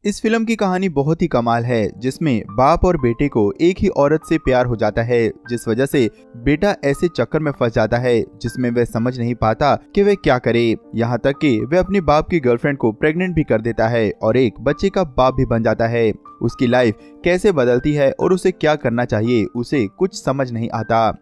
इस फिल्म की कहानी बहुत ही कमाल है, जिसमें बाप और बेटे को एक ही औरत से प्यार हो जाता है, जिस वजह से बेटा ऐसे चक्कर में फंस जाता है जिसमें वह समझ नहीं पाता कि वह क्या करे। यहाँ तक कि वह अपने बाप की गर्लफ्रेंड को प्रेग्नेंट भी कर देता है और एक बच्चे का बाप भी बन जाता है। उसकी लाइफ कैसे बदलती है और उसे क्या करना चाहिए उसे कुछ समझ नहीं आता।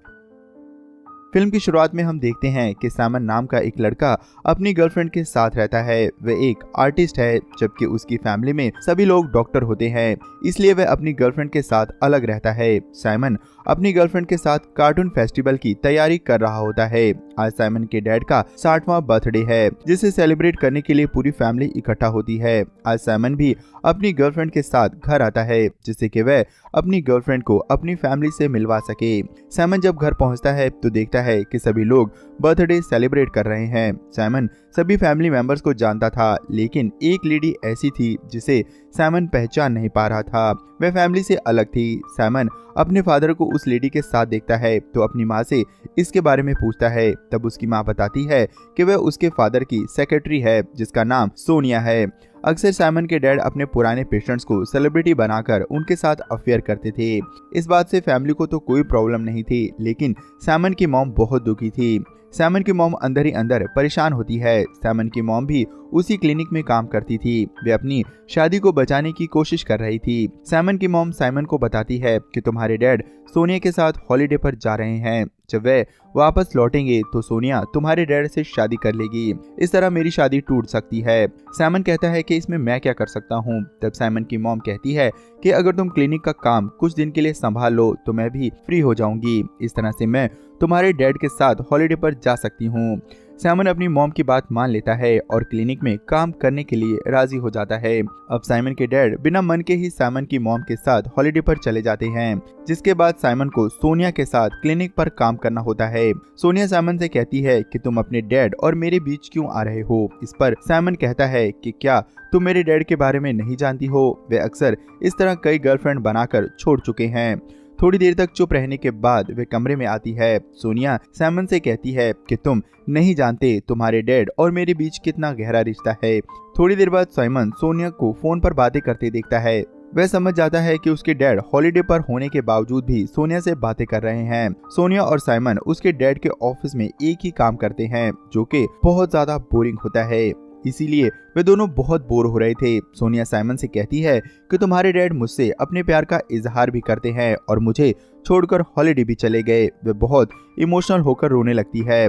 फिल्म की शुरुआत में हम देखते हैं कि सैमन नाम का एक लड़का अपनी गर्लफ्रेंड के साथ रहता है। वह एक आर्टिस्ट है, जबकि उसकी फैमिली में सभी लोग डॉक्टर होते हैं, इसलिए वह अपनी गर्लफ्रेंड के साथ अलग रहता है। सैमन अपनी गर्लफ्रेंड के साथ कार्टून फेस्टिवल की तैयारी कर रहा होता है। आज सैमन के डैड का 60वां बर्थडे है, जिसे सेलिब्रेट करने के लिए पूरी फैमिली इकट्ठा होती है। आज सैमन भी अपनी गर्लफ्रेंड के साथ घर आता है, जिससे कि वह अपनी गर्लफ्रेंड को अपनी फैमिली से मिलवा सके। सैमन जब घर पहुंचता है तो देखता है कि सभी लोग बर्थडे सेलिब्रेट कर रहे हैं। सैमन सभी फैमिली मेंबर्स को जानता था, लेकिन एक लेडी ऐसी थी जिसे सैमन पहचान नहीं पा रहा था। वह फैमिली से अलग थी। सैमन अपने फादर को उस लेडी के साथ देखता है तो अपनी माँ से इसके बारे में पूछता है। तब उसकी माँ बताती है कि वह उसके फादर की सेक्रेटरी है, जिसका नाम सोनिया है। अक्सर सैमन के डैड अपने पुराने पेशेंट्स को सेलिब्रिटी बनाकर उनके साथ अफेयर करते थे। इस बात से फैमिली को तो कोई प्रॉब्लम नहीं थी, लेकिन सैमन की मॉम बहुत दुखी थी। सैमन की मॉम अंदर ही अंदर परेशान होती है। सैमन की मॉम भी उसी क्लिनिक में काम करती थी। वे अपनी शादी को बचाने की कोशिश कर रही थी। सैमन की मॉम सैमन को बताती है कि तुम्हारे डैड सोनिया के साथ हॉलीडे पर जा रहे हैं। जब वे वापस लौटेंगे तो सोनिया तुम्हारे डैड से शादी कर लेगी। इस तरह मेरी शादी टूट सकती है। सैमन कहता है कि इसमें मैं क्या कर सकता हूँ। तब सैमन की मॉम कहती है कि अगर तुम क्लिनिक का काम कुछ दिन के लिए संभाल लो तो मैं भी फ्री हो जाऊंगी। इस तरह से मैं तुम्हारे डैड के साथ हॉलीडे पर जा सकती हूँ। सैमन अपनी मॉम की बात मान लेता है और क्लिनिक में काम करने के लिए राजी हो जाता है। अब सैमन के डैड बिना मन के ही सैमन की मॉम के साथ हॉलीडे पर चले जाते हैं, जिसके बाद सैमन को सोनिया के साथ क्लिनिक पर काम करना होता है। सोनिया सैमन से कहती है कि तुम अपने डैड और मेरे बीच क्यों आ रहे हो। इस पर सैमन कहता है कि क्या तुम मेरे डैड के बारे में नहीं जानती हो, वे अक्सर इस तरह कई गर्लफ्रेंड बनाकर छोड़ चुके हैं। थोड़ी देर तक चुप रहने के बाद वे कमरे में आती है। सोनिया सैमन से कहती है कि तुम नहीं जानते तुम्हारे डैड और मेरे बीच कितना गहरा रिश्ता है। थोड़ी देर बाद सैमन सोनिया को फोन पर बातें करते देखता है। वह समझ जाता है कि उसके डैड हॉलीडे पर होने के बावजूद भी सोनिया से बातें कर रहे हैं। सोनिया और सैमन उसके डैड के ऑफिस में एक ही काम करते हैं, जो कि बहुत ज्यादा बोरिंग होता है, इसीलिए वे दोनों बहुत बोर हो रहे थे। सोनिया सैमन से कहती है कि तुम्हारे डैड मुझसे अपने प्यार का इजहार भी करते हैं और मुझे छोड़कर हॉलीडे भी चले गए। वे बहुत इमोशनल होकर रोने लगती है।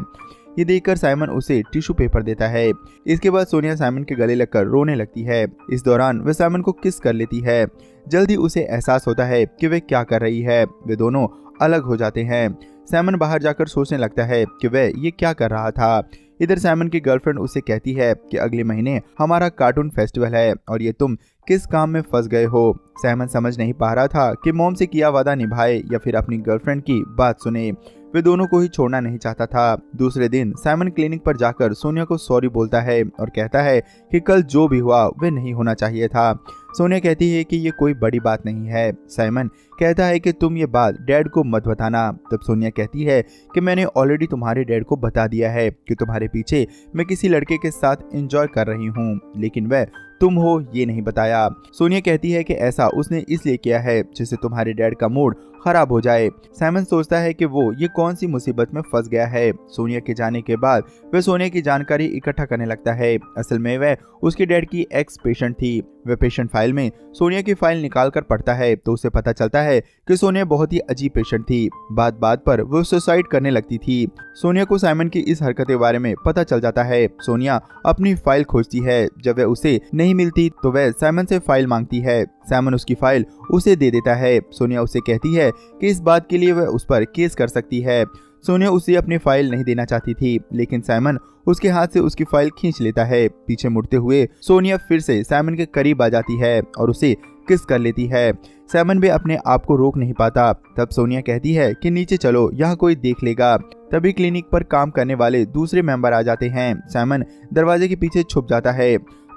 ये देखकर सैमन उसे टिश्यू पेपर देता है। इसके बाद सोनिया सैमन के गले लगकर रोने लगती है। इस दौरान वह सैमन को किस कर लेती है। जल्दी उसे एहसास होता है कि वे क्या कर रही है। वे दोनों अलग हो जाते हैं। सैमन बाहर जाकर सोचने लगता है कि वह ये क्या कर रहा था। इधर सैमन की गर्लफ्रेंड उसे कहती है कि अगले महीने हमारा कार्टून फेस्टिवल है और ये तुम किस काम में फंस गए हो। सैमन समझ नहीं पा रहा था कि मॉम से किया वादा निभाए या फिर अपनी गर्लफ्रेंड की बात सुने। वे दोनों को ही छोड़ना नहीं चाहता था। दूसरे दिन सैमन क्लिनिक पर जाकर सोनिया को सॉरी बोलता है और कहता है कि कल जो भी हुआ वह नहीं होना चाहिए था। सोनिया कहती है कि ये कोई बड़ी बात नहीं है। सैमन कहता है कि तुम ये बात डैड को मत बताना। तब सोनिया कहती है कि मैंने ऑलरेडी तुम्हारे डैड को बता दिया है कि तुम्हारे पीछे मैं किसी लड़के के साथ एंजॉय कर रही हूँ, लेकिन वह तुम हो ये नहीं बताया। सोनिया कहती है कि ऐसा उसने इसलिए किया है जिससे तुम्हारे डैड का मूड खराब हो जाए। सैमन सोचता है कि वो ये कौन सी मुसीबत में फंस गया है। सोनिया के जाने के बाद वह सोनिया की जानकारी इकट्ठा करने लगता है। असल में वह उसके डैड की एक्स पेशेंट थी। वह पेशेंट फाइल में सोनिया की फाइल निकाल कर पढ़ता है तो उसे पता चलता है कि सोनिया बहुत ही अजीब पेशेंट थी। बात बात पर वो सुसाइड करने लगती थी। सोनिया को सैमन की इस हरकत के बारे में पता चल जाता है। सोनिया अपनी फाइल खोजती है। जब वह उसे नहीं मिलती तो वह सैमन से फाइल मांगती है। सैमन उसकी फाइल उसे दे देता है। सोनिया उसे कहती है कि इस बात के लिए वह उस पर केस कर सकती है। सोनिया उसे अपनी फाइल नहीं देना चाहती थी, लेकिन सैमन उसके हाथ से उसकी फाइल खींच लेता है। पीछे मुड़ते हुए सोनिया फिर से सैमन के करीब आ जाती है और उसे किस कर लेती है। सैमन भी अपने आप को रोक नहीं पाता। तब सोनिया कहती है कि नीचे चलो, यहाँ कोई देख लेगा। तभी क्लिनिक पर काम करने वाले दूसरे मेंबर आ जाते हैं। सैमन दरवाजे के पीछे छुप जाता है।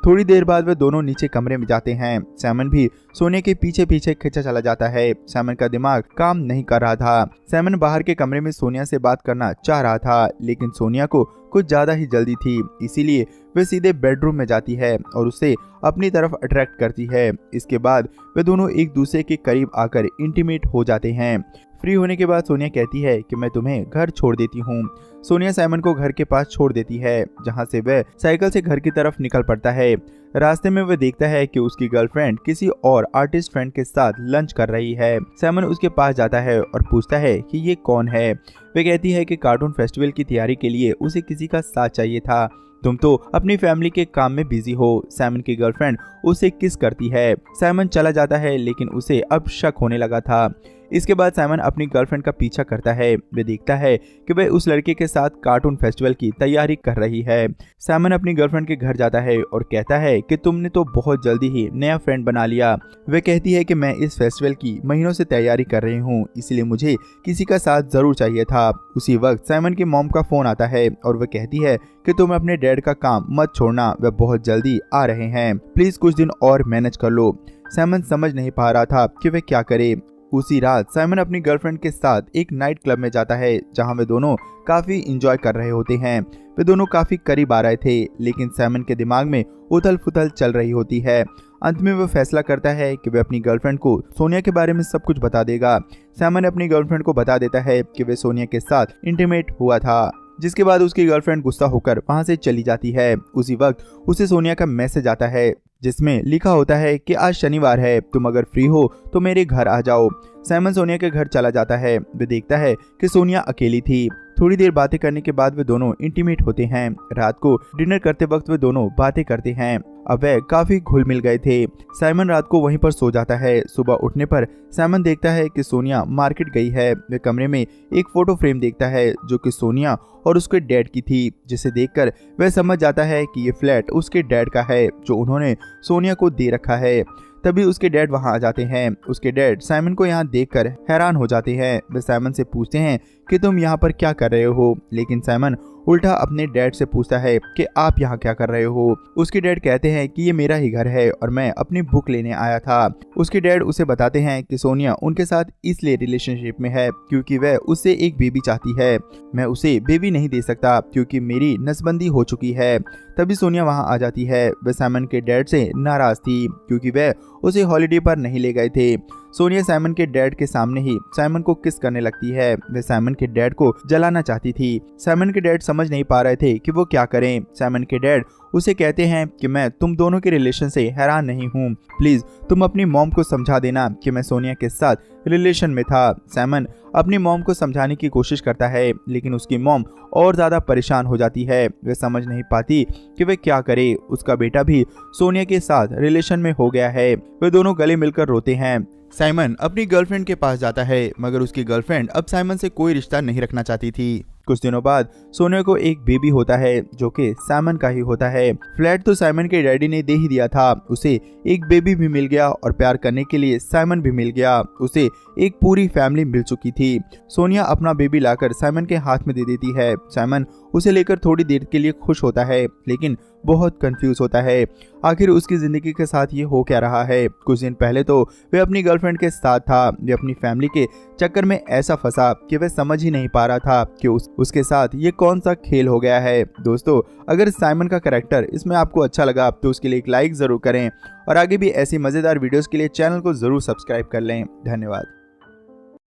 थोड़ी देर बाद वे दोनों नीचे कमरे में जाते हैं। सैमन भी सोनिया के पीछे पीछे खींचा चला जाता है। सैमन का दिमाग काम नहीं कर रहा था। सैमन बाहर के कमरे में सोनिया से बात करना चाह रहा था, लेकिन सोनिया को कुछ ज्यादा ही जल्दी थी, इसीलिए वे सीधे बेडरूम में जाती है और उसे अपनी तरफ अट्रैक्ट करती है। इसके बाद वे दोनों एक दूसरे के करीब आकर इंटीमेट हो जाते हैं। फ्री होने के बाद सोनिया कहती है कि मैं तुम्हें घर छोड़ देती हूँ। सोनिया सैमन को घर के पास छोड़ देती है, जहाँ से वह साइकिल से घर की तरफ निकल पड़ता है। रास्ते में वह देखता है कि उसकी गर्लफ्रेंड किसी और आर्टिस्ट फ्रेंड के साथ लंच कर रही है। सैमन उसके पास जाता है और पूछता है कि ये कौन है। वह कहती है कि कार्टून फेस्टिवल की तैयारी के लिए उसे किसी का साथ चाहिए था, तुम तो अपनी फैमिली के काम में बिजी हो। सैमन की गर्लफ्रेंड उसे किस करती है। सैमन चला जाता है, लेकिन उसे अब शक होने लगा था। इसके बाद सैमन अपनी गर्लफ्रेंड का पीछा करता है। वह देखता है कि वह उस लड़के के साथ कार्टून फेस्टिवल की तैयारी कर रही है। सैमन अपनी गर्लफ्रेंड के घर जाता है और कहता है कि तुमने तो बहुत जल्दी ही नया फ्रेंड बना लिया। वह कहती है कि मैं इस फेस्टिवल की महीनों से तैयारी कर रही हूँ, इसलिए मुझे किसी का साथ जरूर चाहिए था। उसी वक्त सैमन की मॉम का फोन आता है और वह कहती है कि तुम अपने डैड का काम मत छोड़ना, वह बहुत जल्दी आ रहे हैं, प्लीज कुछ दिन और मैनेज कर लो। सैमन समझ नहीं पा रहा था कि वह क्या करे। उसी रात सैमन अपनी गर्लफ्रेंड के साथ एक नाइट क्लब में जाता है, जहां वे दोनों काफी इंजॉय कर रहे होते हैं। वे दोनों काफी करीब आ रहे थे, लेकिन सैमन के दिमाग में उथल पुथल चल रही होती है। अंत में वह फैसला करता है कि वह अपनी गर्लफ्रेंड को सोनिया के बारे में सब कुछ बता देगा। सैमन अपनी गर्लफ्रेंड को बता देता है कि वह सोनिया के साथ इंटीमेट हुआ था, जिसके बाद उसकी गर्लफ्रेंड गुस्सा होकर वहां से चली जाती है। उसी वक्त उसे सोनिया का मैसेज आता है, जिसमें लिखा होता है कि आज शनिवार है, तुम अगर फ्री हो तो मेरे घर आ जाओ। सैमन सोनिया के घर चला जाता है। वह देखता है कि सोनिया अकेली थी। थोड़ी देर बातें करने के बाद वे दोनों इंटीमेट होते हैं। रात को डिनर करते वक्त वे दोनों बातें करते हैं। अब वे काफी घुल मिल गए थे। सैमन रात को वहीं पर सो जाता है। सुबह उठने पर सैमन देखता है कि सोनिया मार्केट गई है। वह कमरे में एक फोटो फ्रेम देखता है जो कि सोनिया और उसके डैड की थी, जिसे देखकर वह समझ जाता है कि ये फ्लैट उसके डैड का है जो उन्होंने सोनिया को दे रखा है। तभी उसके डैड वहां आ जाते हैं। उसके डैड सैमन को यहाँ देखकर हैरान हो जाते हैं। वे सैमन से पूछते हैं कि तुम यहाँ पर क्या कर रहे हो, लेकिन सैमन उल्टा अपने डैड से पूछता है कि आप यहाँ क्या कर रहे हो। उसके डैड कहते हैं कि ये मेरा ही घर है और मैं अपनी बुक लेने आया था। उसके डैड उसे बताते हैं कि सोनिया उनके साथ इसलिए रिलेशनशिप में है क्योंकि वह उससे एक बेबी चाहती है। मैं उसे बेबी नहीं दे सकता क्योंकि मेरी नसबंदी हो चुकी है। तभी सोनिया वहां आ जाती है। वह सैमन के डैड से नाराज थी क्योंकि वह उसे हॉलिडे पर नहीं ले गए थे। सोनिया सैमन के डैड के सामने ही सैमन को किस करने लगती है। वह सैमन के डैड को जलाना चाहती थी। सैमन के डैड समझ नहीं पा रहे थे कि वो क्या करें। सैमन के डैड उसे कहते हैं कि मैं तुम दोनों के रिलेशन से हैरान नहीं हूँ, प्लीज तुम अपनी मॉम को समझा देना कि मैं सोनिया के साथ रिलेशन में था। सैमन अपनी मॉम को समझाने की कोशिश करता है, लेकिन उसकी मॉम और ज्यादा परेशान हो जाती है। वह समझ नहीं पाती कि वह क्या करे। उसका बेटा भी सोनिया के साथ रिलेशन में हो गया है। वे दोनों गले मिलकर रोते हैं। साइमन अपनी गर्लफ्रेंड के पास जाता है, मगर उसकी गर्लफ्रेंड अब साइमन से कोई रिश्ता नहीं रखना चाहती थी। कुछ दिनों बाद सोनिया को एक बेबी होता है जो कि साइमन का ही होता है। फ्लैट तो साइमन के डैडी ने दे ही दिया था। उसे एक बेबी भी मिल गया और प्यार करने के लिए साइमन भी मिल गया। उसे एक पूरी फैमिली मिल चुकी थी। सोनिया अपना बेबी लाकर साइमन के हाथ में दे देती है। साइमन उसे लेकर थोड़ी देर के लिए खुश होता है, लेकिन बहुत कंफ्यूज होता है। आखिर उसकी जिंदगी के साथ ये हो क्या रहा है। कुछ दिन पहले तो वह अपनी गर्लफ्रेंड के साथ था। वह अपनी फैमिली के चक्कर में ऐसा फंसा कि वह समझ ही नहीं पा रहा था कि उसके साथ ये कौन सा खेल हो गया है। दोस्तों, अगर साइमन का कैरेक्टर इसमें आपको अच्छा लगा तो उसके लिए एक लाइक जरूर करें और आगे भी ऐसी मजेदार वीडियोस के लिए चैनल को जरूर सब्सक्राइब कर लें। धन्यवाद।